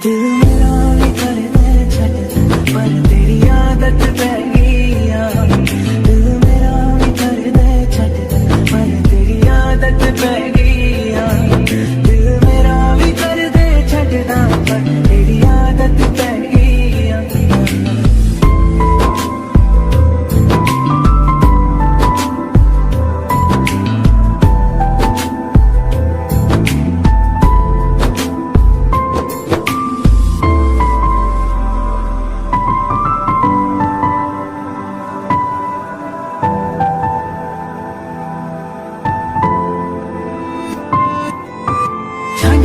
दिल मेरा भी कर दे छट पर तेरी आदत पै गई आ। दिल मेरा भी कर दे छट पर तेरी आदत पै गई आ। दिल मेरा भी कर दे छटदा पर तेरी आदत पै गई आ।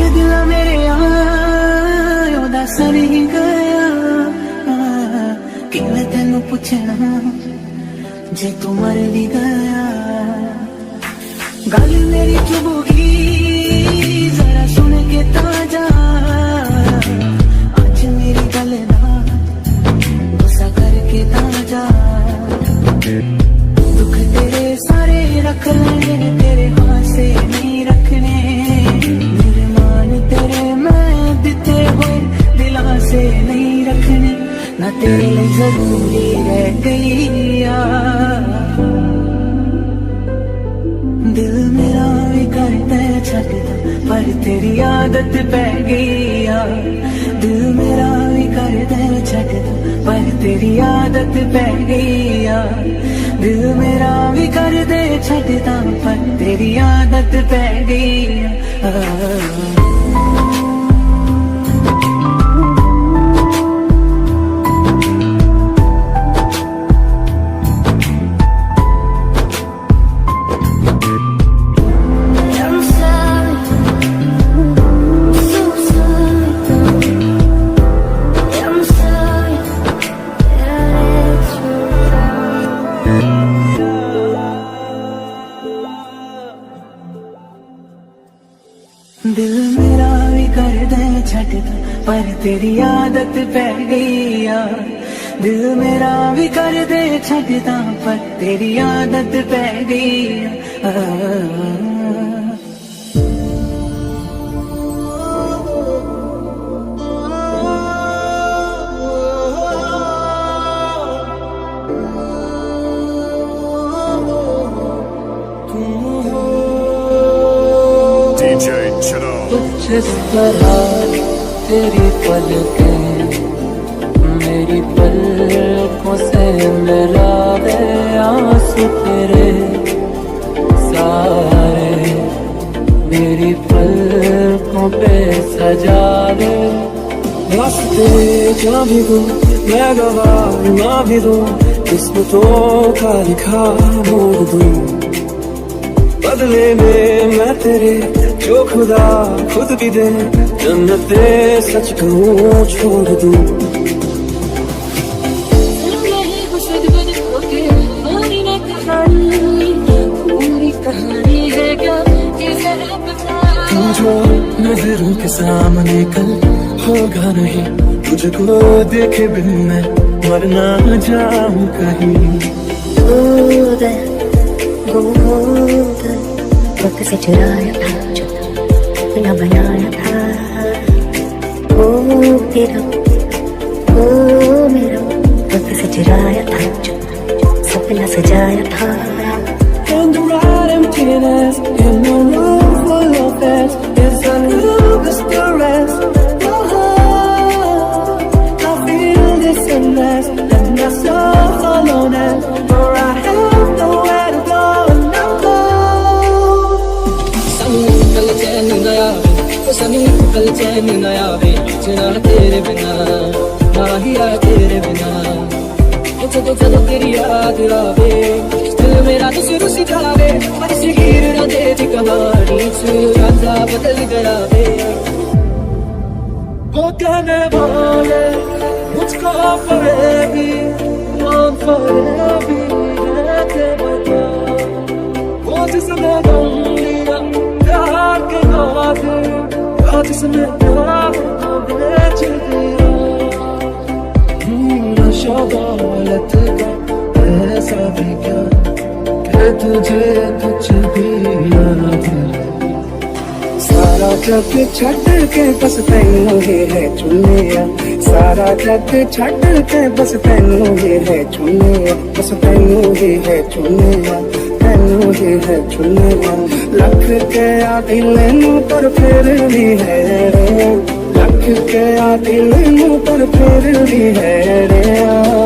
दिला मेरे ओदा सर ही गया कि मैं तेनू पुछना जे तू मर भी गया। गल मेरी चुभोगी जरा सुन के ताजा आज मेरी गल ना गुस्सा करके ताजा। दुख तेरे सारे रख लेने तेरे हाथ से नहीं रखने। तेरे मैं दिते हुए दिला से नहीं रखने ना तेरे लिए जरूरी रह गई आ। दिल मेरा भी करता है छटदा पर तेरी आदत पै गई आ। दिल मेरा भी करता है छटदा पर तेरी आदत पै गई आ। दिल मेरा भी कर दे छटदा पर तेरी आदत पै गई आ। दिल मेरा भी कर दे छटदा पर तेरी आदत पै गई आ। दिल मेरा भी कर दे छटदा पर तेरी आदत पै गई आ। कुछ इस तरह तेरी पलकें मेरी पलकों से मेरा दे आंसू तेरे सारे मेरी पलकों पे सजा दे। रास्ते जा भी दूं मैं गवाह ना भी दूं किस्मतों का लिखा मोड़ दूं। बदले में मैं तेरे जो खुदा खुद भी दे जन्नते सच कहूँ छोड़ दूँ। कहानी है क्या जो नजरों के सामने कल होगा नहीं तुझको देखे बिन मैं मर ना जाऊं कहीं। वक्त से चुराया था जो अपना बनाया था वो तेरा वो मेरा। वक्त से चुराया था जो सपना सजाया था। And the right emptiness in a room full of us is a little distress. I feel this endless and I'm so alone for I have nowhere to go. Sunny कल चैन न आवे चुना तेरे बिना माहिया तेरे बिना। तो चलो तेरी याद आवे दिल मेरा तो सिर सिखावे पर सिर न दे कहानी राजा बदल गया वे। वो कहने वाले मुझको फरेबी हम फरेबी रहते बता। वो जिसने गम लिया प्यार के खातिर जिसने प्यार को बेच दिया। नशा दौलत का ऐसा भी क्या कि तुझे कुछ भी याद रहे। सारा जग छड़ के बस तैनू ही है चुनिया, सारा जग छड़ के बस तैनू ही है चुनिया, बस तैनू ही है चुनिया, तैनू ही है चुनिया। लख के आ दिल नू पर फिर भी है रे, लख के आ दिल नू पर फिर भी है रे।